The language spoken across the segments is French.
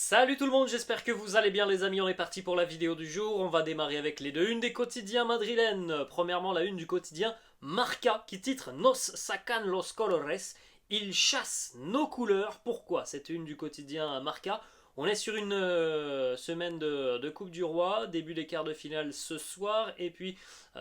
Salut tout le monde, j'espère que vous allez bien les amis, on est parti pour la vidéo du jour. On va démarrer avec les deux unes des quotidiens madrilènes. Premièrement la une du quotidien Marca qui titre Nos sacan los colores, il chasse nos couleurs. Pourquoi cette une du quotidien Marca? On est sur une semaine de Coupe du Roi, début des quarts de finale ce soir, et puis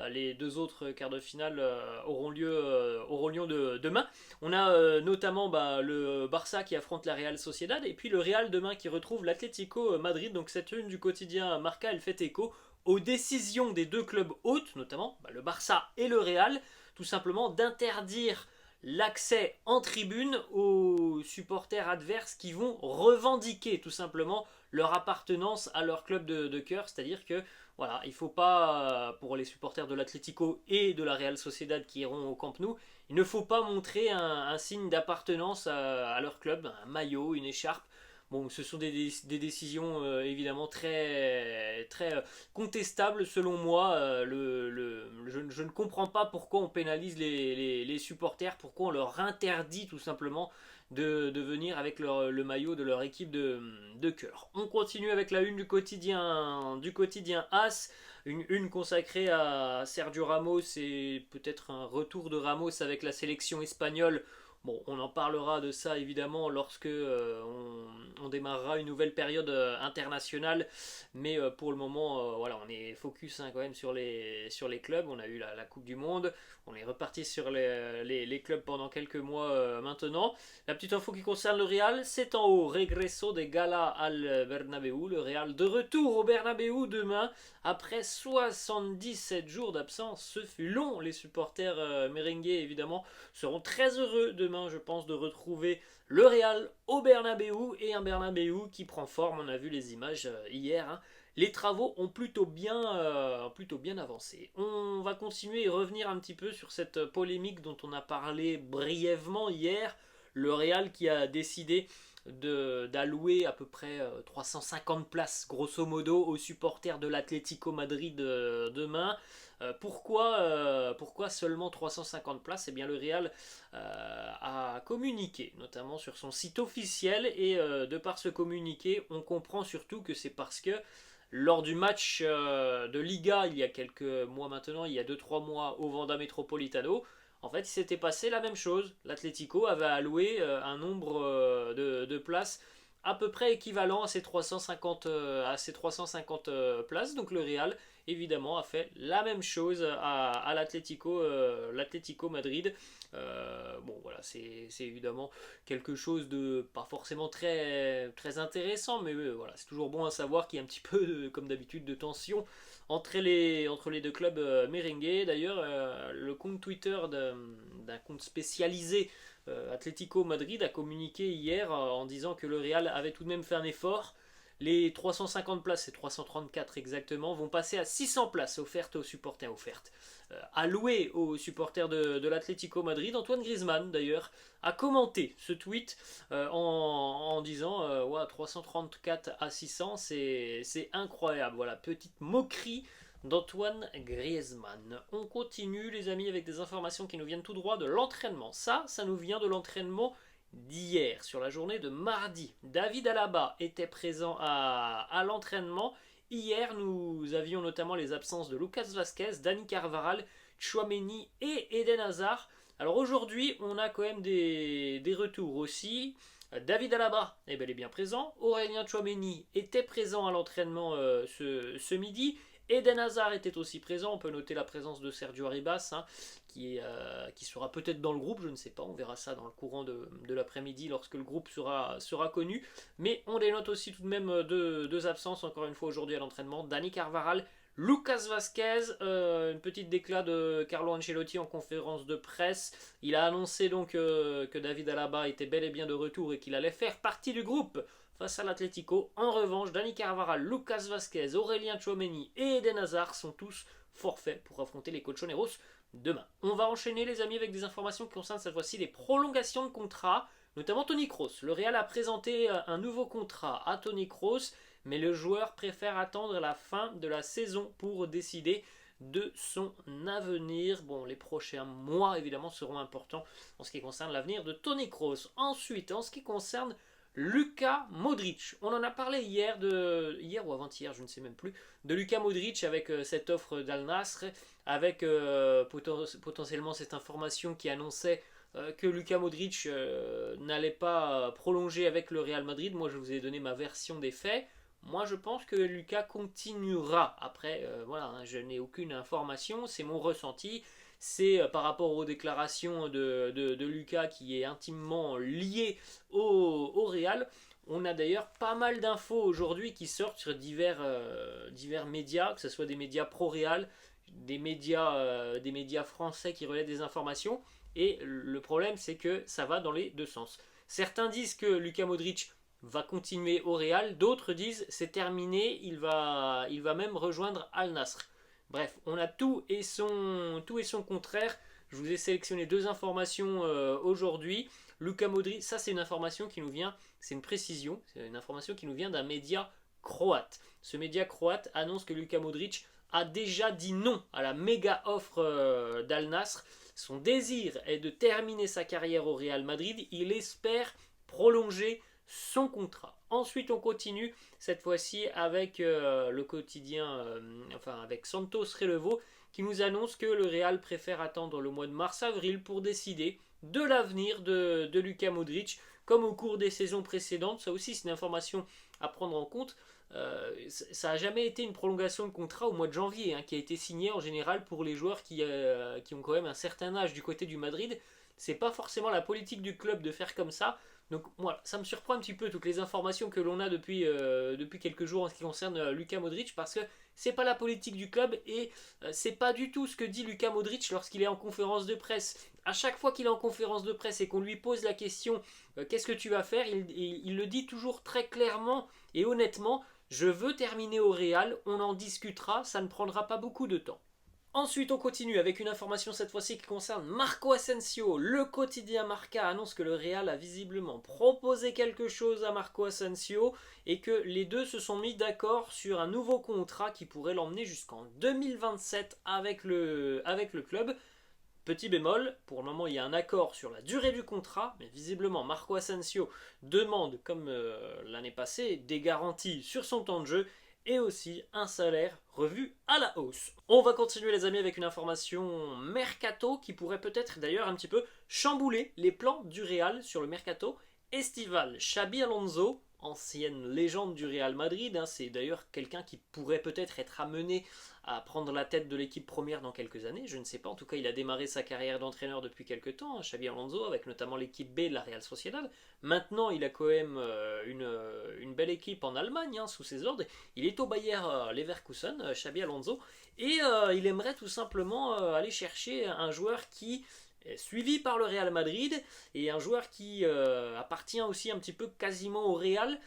les deux autres quarts de finale auront lieu demain. On a notamment le Barça qui affronte la Real Sociedad, et puis le Real demain qui retrouve l'Atlético Madrid. Donc cette une du quotidien Marca, elle fait écho aux décisions des deux clubs hôtes, notamment le Barça et le Real, tout simplement d'interdire l'accès en tribune aux supporters adverses qui vont revendiquer tout simplement leur appartenance à leur club de cœur, c'est-à-dire que voilà, il ne faut pas, pour les supporters de l'Atlético et de la Real Sociedad qui iront au Camp Nou, il ne faut pas montrer un signe d'appartenance à leur club, un maillot, une écharpe. Bon, ce sont des décisions évidemment très contestables selon moi. Je ne comprends pas pourquoi on pénalise les supporters, pourquoi on leur interdit tout simplement de venir avec le maillot de leur équipe de cœur. On continue avec la une du quotidien As, une consacrée à Sergio Ramos et peut-être un retour de Ramos avec la sélection espagnole. Bon, on en parlera de ça évidemment lorsque on démarrera une nouvelle période internationale, mais pour le moment, voilà, on est focus quand même sur les clubs. On a eu la Coupe du Monde, on est reparti sur les clubs pendant quelques mois maintenant. La petite info qui concerne le Real, c'est en haut, regresso de Gala al Bernabéu, le Real de retour au Bernabéu demain, après 77 jours d'absence. Ce fut long, les supporters merengues évidemment seront très heureux demain, je pense, de retrouver le Real au Bernabéu, et un Bernabéu qui prend forme. On a vu les images hier, hein. Les travaux ont plutôt bien avancé. On va continuer et revenir un petit peu sur cette polémique dont on a parlé brièvement hier. Le Real qui a décidé d'allouer à peu près 350 places grosso modo aux supporters de l'Atlético Madrid demain. Pourquoi seulement 350 places? Eh bien le Real a communiqué notamment sur son site officiel, et de par ce communiqué on comprend surtout que c'est parce que lors du match de Liga il y a quelques mois maintenant, il y a 2-3 mois au Wanda Metropolitano, en fait il s'était passé la même chose. L'Atlético avait alloué un nombre de places à peu près équivalent à ces 350 places. Donc le Real évidemment a fait la même chose à l'Atlético Madrid. Bon voilà, c'est évidemment quelque chose de pas forcément très intéressant, mais voilà, c'est toujours bon à savoir qu'il y a un petit peu comme d'habitude de tension entre les deux clubs merengues. D'ailleurs le compte Twitter d'un compte spécialisé Atlético Madrid a communiqué hier en disant que le Real avait tout de même fait un effort. Les 350 places, c'est 334 exactement, vont passer à 600 places offertes aux supporters, allouées aux supporters de l'Atlético Madrid. Antoine Griezmann, d'ailleurs, a commenté ce tweet en disant ouais, 334 à 600, c'est incroyable. Voilà, petite moquerie d'Antoine Griezmann. On continue les amis avec des informations qui nous viennent tout droit de l'entraînement. Ça nous vient de l'entraînement d'hier, sur la journée de mardi. David Alaba était présent à l'entraînement. Hier, nous avions notamment les absences de Lucas Vazquez, Dani Carvajal, Tchouaméni et Eden Hazard. Alors aujourd'hui, on a quand même des retours aussi. David Alaba est bel et bien présent. Aurélien Tchouaméni était présent à l'entraînement ce midi. Eden Hazard était aussi présent. On peut noter la présence de Sergio Arribas, hein, qui sera peut-être dans le groupe, je ne sais pas, on verra ça dans le courant de l'après-midi lorsque le groupe sera connu. Mais on dénote aussi tout de même deux absences, encore une fois aujourd'hui à l'entraînement. Dani Carvajal, Lucas Vazquez, une petite déclat de Carlo Ancelotti en conférence de presse. Il a annoncé donc que David Alaba était bel et bien de retour et qu'il allait faire partie du groupe face à l'Atlético. En revanche, Dani Carvajal, Lucas Vazquez, Aurélien Tchouaméni et Eden Hazard sont tous forfaits pour affronter les Colchoneros demain. On va enchaîner les amis avec des informations qui concernent cette fois-ci les prolongations de contrat, notamment Toni Kroos. Le Real a présenté un nouveau contrat à Toni Kroos, mais le joueur préfère attendre la fin de la saison pour décider de son avenir. Bon, les prochains mois évidemment seront importants en ce qui concerne l'avenir de Toni Kroos. Ensuite, en ce qui concerne Luka Modric. On en a parlé hier ou avant-hier, je ne sais même plus, de Luka Modric avec cette offre d'Al Nassr, avec potentiellement cette information qui annonçait que Luka Modric n'allait pas prolonger avec le Real Madrid. Moi, je vous ai donné ma version des faits. Moi, je pense que Luka continuera. Après, voilà, hein, je n'ai aucune information, c'est mon ressenti. C'est par rapport aux déclarations de Luka qui est intimement lié au Real. On a d'ailleurs pas mal d'infos aujourd'hui qui sortent sur divers médias, que ce soit des médias pro-Real, des médias français qui relaient des informations. Et le problème, c'est que ça va dans les deux sens. Certains disent que Luka Modric va continuer au Real, d'autres disent c'est terminé, il va même rejoindre Al Nassr. Bref, on a tout et son contraire. Je vous ai sélectionné deux informations aujourd'hui. Luka Modric, ça c'est une information qui nous vient, c'est une précision, c'est une information qui nous vient d'un média croate. Ce média croate annonce que Luka Modric a déjà dit non à la méga offre d'Al Nassr. Son désir est de terminer sa carrière au Real Madrid. Il espère prolonger son contrat. Ensuite, on continue cette fois-ci avec le quotidien, avec Santos Relevo, qui nous annonce que le Real préfère attendre le mois de mars-avril pour décider de l'avenir de Luka Modric, comme au cours des saisons précédentes. Ça aussi, c'est une information à prendre en compte. Ça n'a jamais été une prolongation de contrat au mois de janvier, hein, qui a été signée en général pour les joueurs qui ont quand même un certain âge du côté du Madrid. C'est pas forcément la politique du club de faire comme ça. Donc voilà, ça me surprend un petit peu toutes les informations que l'on a depuis quelques jours en ce qui concerne Luka Modric, parce que c'est pas la politique du club et c'est pas du tout ce que dit Luka Modric lorsqu'il est en conférence de presse. À chaque fois qu'il est en conférence de presse et qu'on lui pose la question qu'est-ce que tu vas faire, il le dit toujours très clairement et honnêtement: je veux terminer au Real, on en discutera, ça ne prendra pas beaucoup de temps. Ensuite, on continue avec une information cette fois-ci qui concerne Marco Asensio. Le quotidien Marca annonce que le Real a visiblement proposé quelque chose à Marco Asensio et que les deux se sont mis d'accord sur un nouveau contrat qui pourrait l'emmener jusqu'en 2027 avec le club. Petit bémol, pour le moment il y a un accord sur la durée du contrat, mais visiblement Marco Asensio demande, comme l'année passée, des garanties sur son temps de jeu et aussi un salaire revu à la hausse. On va continuer les amis avec une information mercato qui pourrait peut-être d'ailleurs un petit peu chambouler les plans du Real sur le mercato estival. Xabi Alonso, ancienne légende du Real Madrid, hein, c'est d'ailleurs quelqu'un qui pourrait peut-être être amené à prendre la tête de l'équipe première dans quelques années, je ne sais pas, en tout cas il a démarré sa carrière d'entraîneur depuis quelques temps, hein, Xabi Alonso, avec notamment l'équipe B de la Real Sociedad. Maintenant il a quand même une belle équipe en Allemagne hein, sous ses ordres, il est au Bayer Leverkusen, Xabi Alonso, et il aimerait tout simplement aller chercher un joueur qui est suivi par le Real Madrid et un joueur qui appartient aussi un petit peu quasiment au Real.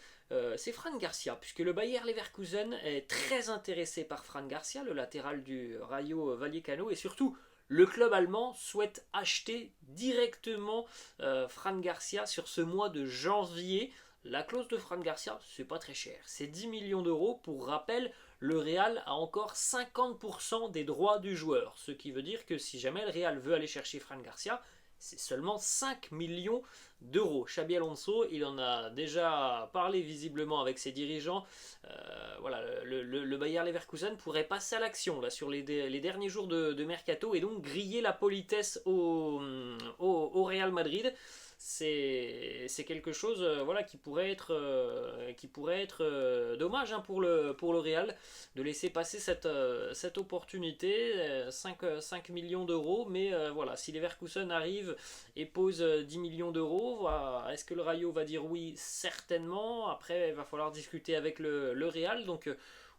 C'est Fran Garcia, puisque le Bayer Leverkusen est très intéressé par Fran Garcia, le latéral du Rayo Vallecano, et surtout le club allemand souhaite acheter directement Fran Garcia sur ce mois de janvier. La clause de Fran Garcia, c'est pas très cher, c'est 10 millions d'euros. Pour rappel, le Real a encore 50% des droits du joueur, ce qui veut dire que si jamais le Real veut aller chercher Fran Garcia, c'est seulement 5 millions d'euros. Xabi Alonso, il en a déjà parlé visiblement avec ses dirigeants. Voilà, le Bayer Leverkusen pourrait passer à l'action là sur les derniers jours de mercato et donc griller la politesse au Real Madrid. C'est quelque chose voilà, qui pourrait être dommage hein, pour le Real de laisser passer cette opportunité. 5 millions d'euros, mais voilà, si Leverkusen arrive et pose 10 millions d'euros, est-ce que le Rayo va dire oui? Certainement. Après il va falloir discuter avec le Real, donc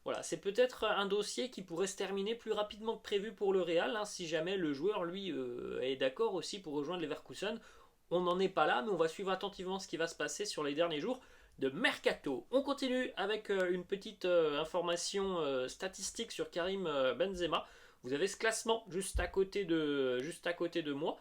voilà, c'est peut-être un dossier qui pourrait se terminer plus rapidement que prévu pour le Real, hein, si jamais le joueur lui est d'accord aussi pour rejoindre Leverkusen. On n'en est pas là, mais on va suivre attentivement ce qui va se passer sur les derniers jours de Mercato. On continue avec une petite information statistique sur Karim Benzema. Vous avez ce classement juste à côté de moi.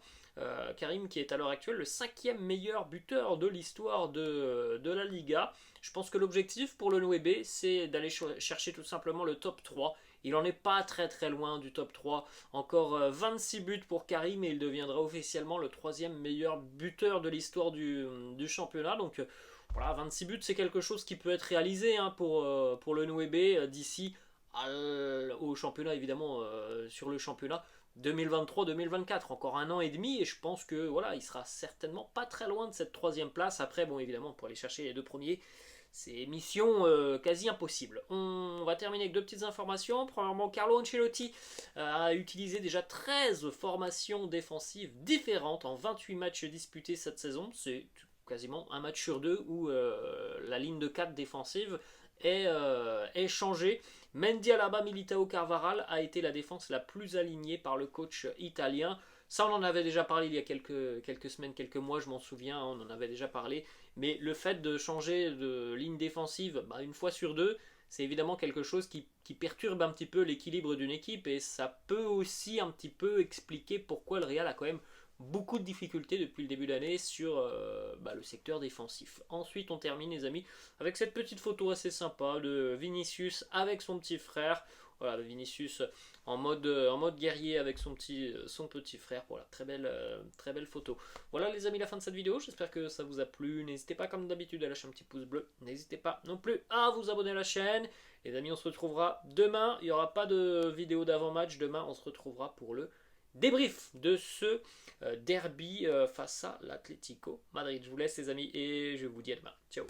Karim qui est à l'heure actuelle le 5e meilleur buteur de l'histoire de la Liga. Je pense que l'objectif pour le 9B, c'est d'aller chercher tout simplement le top 3. Il n'en est pas très très loin du top 3. Encore 26 buts pour Karim et il deviendra officiellement le 3e meilleur buteur de l'histoire du championnat. Donc voilà, 26 buts, c'est quelque chose qui peut être réalisé hein, pour le Nouébé d'ici au championnat, évidemment, sur le championnat 2023-2024. Encore un an et demi, et je pense que voilà, il sera certainement pas très loin de cette troisième place. Après, bon, évidemment, pour aller chercher les deux premiers, c'est mission quasi impossible. On va terminer avec deux petites informations. Premièrement, Carlo Ancelotti a utilisé déjà 13 formations défensives différentes en 28 matchs disputés cette saison. C'est quasiment un match sur deux où la ligne de 4 défensive est changée. Mendy, Alaba, Militao, Carvaral a été la défense la plus alignée par le coach italien. Ça, on en avait déjà parlé il y a quelques semaines, quelques mois, je m'en souviens, on en avait déjà parlé. Mais le fait de changer de ligne défensive une fois sur deux, c'est évidemment quelque chose qui perturbe un petit peu l'équilibre d'une équipe. Et ça peut aussi un petit peu expliquer pourquoi le Real a quand même beaucoup de difficultés depuis le début d'année sur le secteur défensif. Ensuite, on termine, les amis, avec cette petite photo assez sympa de Vinicius avec son petit frère. Voilà, Vinicius en mode guerrier avec son petit frère. Voilà, très belle photo. Voilà les amis, la fin de cette vidéo. J'espère que ça vous a plu. N'hésitez pas comme d'habitude à lâcher un petit pouce bleu. N'hésitez pas non plus à vous abonner à la chaîne. Les amis, on se retrouvera demain. Il n'y aura pas de vidéo d'avant-match. Demain, on se retrouvera pour le débrief de ce derby face à l'Atlético Madrid. Je vous laisse les amis et je vous dis à demain. Ciao.